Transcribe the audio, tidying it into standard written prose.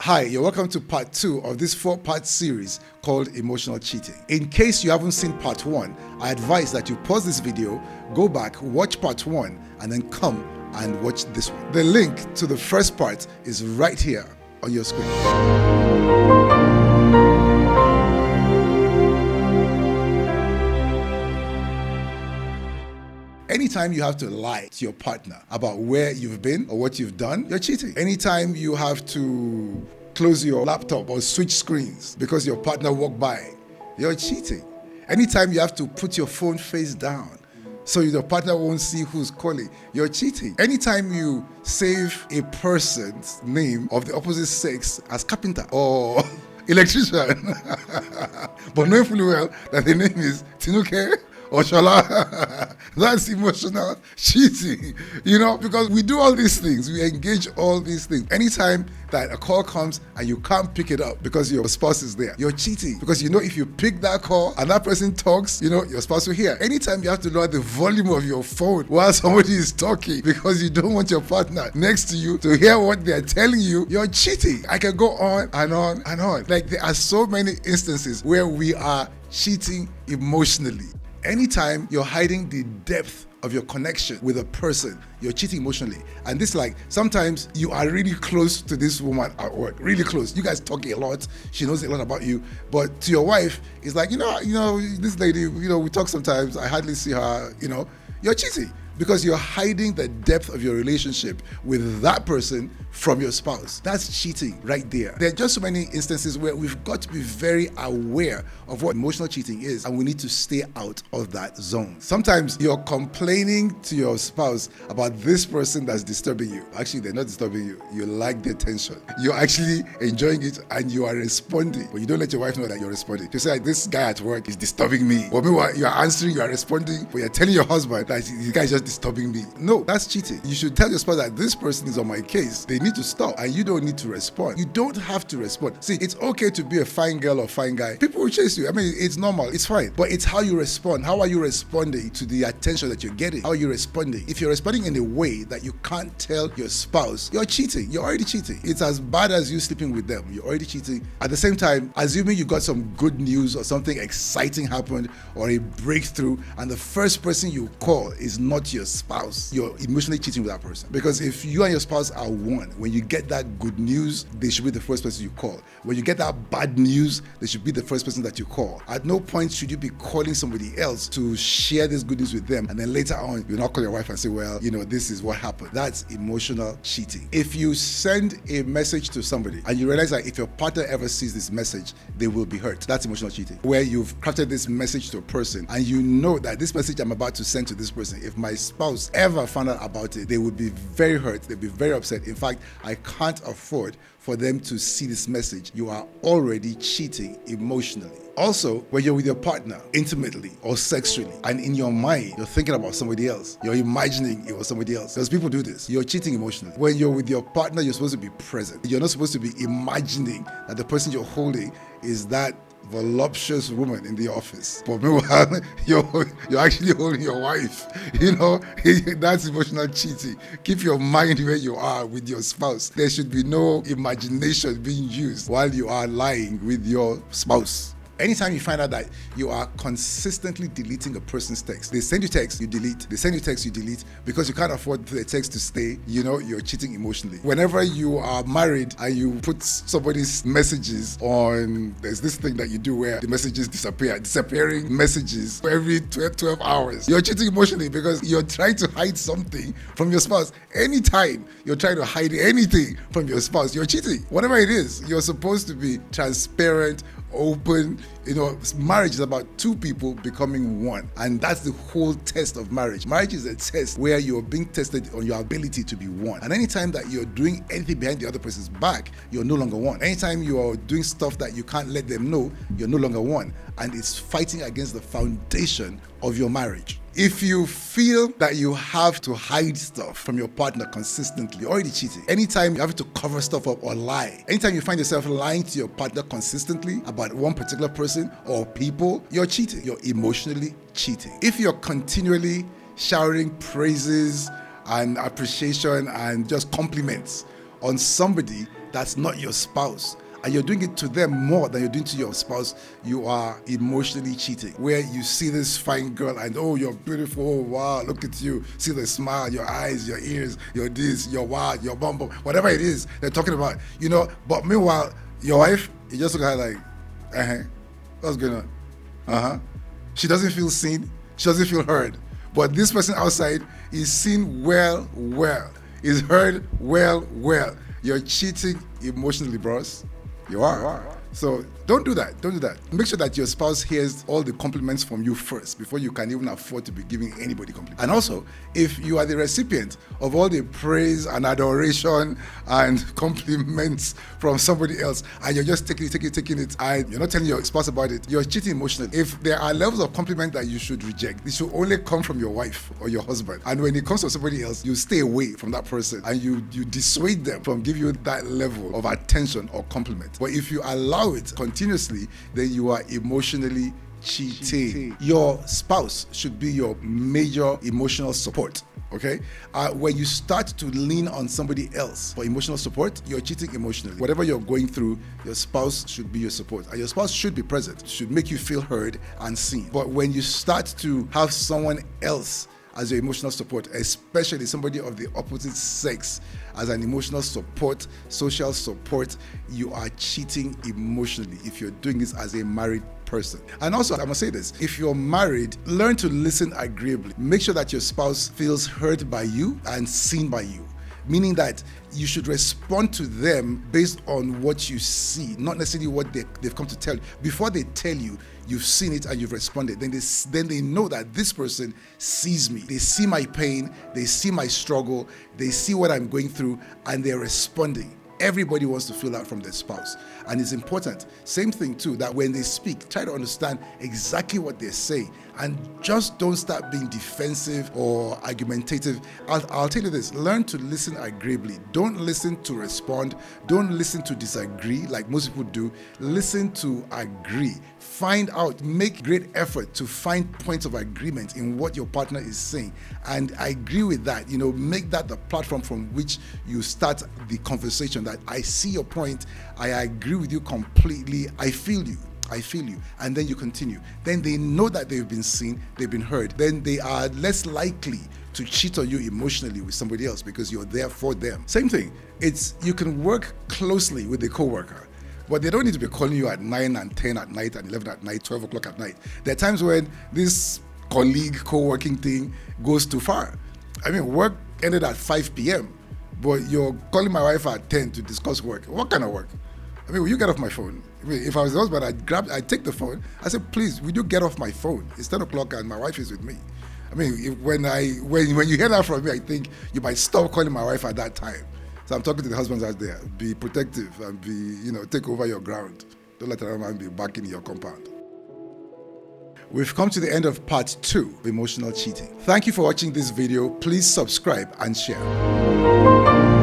Hi, you're welcome to part 2 of this 4-part series called Emotional Cheating. In case you haven't seen part 1, I advise that you pause this video, go back, watch part 1, and then come and watch this one. The link to the first part is right here on your screen. Anytime you have to lie to your partner about where you've been or what you've done, you're cheating. Anytime you have to close your laptop or switch screens because your partner walked by, you're cheating. Anytime you have to put your phone face down so your partner won't see who's calling, you're cheating. Anytime you save a person's name of the opposite sex as carpenter or electrician, but knowing fully well that the name is Tinuke or Shola, that's emotional cheating, because we do all these things, we engage all these things. Anytime that a call comes and you can't pick it up because your spouse is there, you're cheating. Because if you pick that call and that person talks, your spouse will hear. Anytime you have to lower the volume of your phone while somebody is talking because you don't want your partner next to you to hear what they're telling you, you're cheating. I can go on and on and on. Like, there are so many instances where we are cheating emotionally. Anytime you're hiding the depth of your connection with a person, you're cheating emotionally. And this, sometimes you are really close to this woman at work, really close. You guys talk a lot. She knows a lot about you. But to your wife, it's like, this lady, we talk sometimes. I hardly see her, you're cheating. Because you're hiding the depth of your relationship with that person from your spouse. That's cheating right there. There are just so many instances where we've got to be very aware of what emotional cheating is, and we need to stay out of that zone. Sometimes you're complaining to your spouse about this person that's disturbing you. Actually, they're not disturbing you. You like the attention. You're actually enjoying it and you are responding. But you don't let your wife know that you're responding. You say, this guy at work is disturbing me. But meanwhile, you're answering, you're responding, but you're telling your husband that this guy is just disturbing me. No, that's cheating. You should tell your spouse that this person is on my case. They need to stop, and you don't need to respond. You don't have to respond. See, it's okay to be a fine girl or fine guy. People will chase you. I mean, it's normal. It's fine. But it's how you respond. How are you responding to the attention that you're getting? How are you responding? If you're responding in a way that you can't tell your spouse, you're cheating. You're already cheating. It's as bad as you sleeping with them. You're already cheating. At the same time, assuming you got some good news or something exciting happened or a breakthrough, and the first person you call is not your spouse, you're emotionally cheating with that person. Because if you and your spouse are one, when you get that good news, they should be the first person you call. When you get that bad news, they should be the first person that you call. At no point should you be calling somebody else to share this good news with them, and then later on you not call your wife and say, well, this is what happened. That's emotional cheating. If you send a message to somebody and you realize that if your partner ever sees this message, they will be hurt, that's emotional cheating. Where you've crafted this message to a person and you know that this message I'm about to send to this person, if my spouse ever found out about it, they would be very hurt, they'd be very upset. In fact, I can't afford for them to see this message. You are already cheating emotionally. Also, when you're with your partner intimately or sexually, and in your mind you're thinking about somebody else, you're imagining it was somebody else, because people do this, you're cheating emotionally. When you're with your partner, you're supposed to be present. You're not supposed to be imagining that the person you're holding is that voluptuous woman in the office, but meanwhile you're actually holding your wife. That's emotional cheating. Keep your mind where you are with your spouse. There should be no imagination being used while you are lying with your spouse. Anytime you find out that you are consistently deleting a person's text, they send you text, you delete. They send you text, you delete, because you can't afford the text to stay, you're cheating emotionally. Whenever you are married and you put somebody's messages on, there's this thing that you do where the messages disappearing messages for every 12 hours. You're cheating emotionally because you're trying to hide something from your spouse. Anytime you're trying to hide anything from your spouse, you're cheating. Whatever it is, you're supposed to be transparent, open. Marriage is about two people becoming one, and that's the whole test of marriage. Marriage is a test where you're being tested on your ability to be one. And anytime that you're doing anything behind the other person's back, you're no longer one. Anytime you are doing stuff that you can't let them know, you're no longer one, and it's fighting against the foundation of your marriage. If you feel that you have to hide stuff from your partner consistently, you're already cheating. Anytime you have to cover stuff up or lie, anytime you find yourself lying to your partner consistently about one particular person or people, you're cheating. You're emotionally cheating. If you're continually showering praises and appreciation and just compliments on somebody that's not your spouse, and you're doing it to them more than you're doing to your spouse, you are emotionally cheating. Where you see this fine girl and, oh, you're beautiful, oh, wow, look at you, see the smile, your eyes, your ears, your this, your wow, your bum bum, whatever it is they're talking about, but meanwhile, your wife, you just look at her like, what's going on? She doesn't feel seen, she doesn't feel heard. But this person outside is seen well, is heard well. You're cheating emotionally, bros. You are. So don't do that. Make sure that your spouse hears all the compliments from you first before you can even afford to be giving anybody compliments. And also, if you are the recipient of all the praise and adoration and compliments from somebody else, and you're just taking it, and you're not telling your spouse about it, you're cheating emotionally. If there are levels of compliment that you should reject, it should only come from your wife or your husband. And when it comes from somebody else, you stay away from that person and you dissuade them from giving you that level of attention or compliment. But if you allow it continuously, then you are emotionally cheating. Your spouse should be your major emotional support. Okay? When you start to lean on somebody else for emotional support, you're cheating emotionally. Whatever you're going through, your spouse should be your support. And your spouse should be present, should make you feel heard and seen. But when you start to have someone else as your emotional support, especially somebody of the opposite sex as an emotional support, social support, you are cheating emotionally if you're doing this as a married person. And also, I must say this, if you're married, learn to listen agreeably. Make sure that your spouse feels heard by you and seen by you. Meaning that you should respond to them based on what you see, not necessarily what they've come to tell you. Before they tell you, you've seen it and you've responded. Then they know that this person sees me. They see my pain, they see my struggle, they see what I'm going through, and they're responding. Everybody wants to feel that from their spouse. And it's important. Same thing too, that when they speak, try to understand exactly what they're saying. And just don't start being defensive or argumentative. I'll tell you this, learn to listen agreeably. Don't listen to respond. Don't listen to disagree like most people do. Listen to agree. Find out, make great effort to find points of agreement in what your partner is saying. And I agree with that. Make that the platform from which you start the conversation, that I see your point, I agree with you completely, I feel you. And then you continue. Then they know that they've been seen, they've been heard. Then they are less likely to cheat on you emotionally with somebody else because you're there for them. Same thing. You can work closely with a coworker, but they don't need to be calling you at 9 and 10 at night and 11 at night, 12 o'clock at night. There are times when this co-working thing goes too far. Work ended at 5 p.m., but you're calling my wife at 10 to discuss work. What kind of work? Will you get off my phone? If I was the husband, I'd take the phone. I said, please, will you get off my phone? It's 10 o'clock and my wife is with me. When you hear that from me, I think you might stop calling my wife at that time. So I'm talking to the husbands out there. Be protective and take over your ground. Don't let another man be back in your compound. We've come to the end of part 2 of emotional cheating. Thank you for watching this video. Please subscribe and share.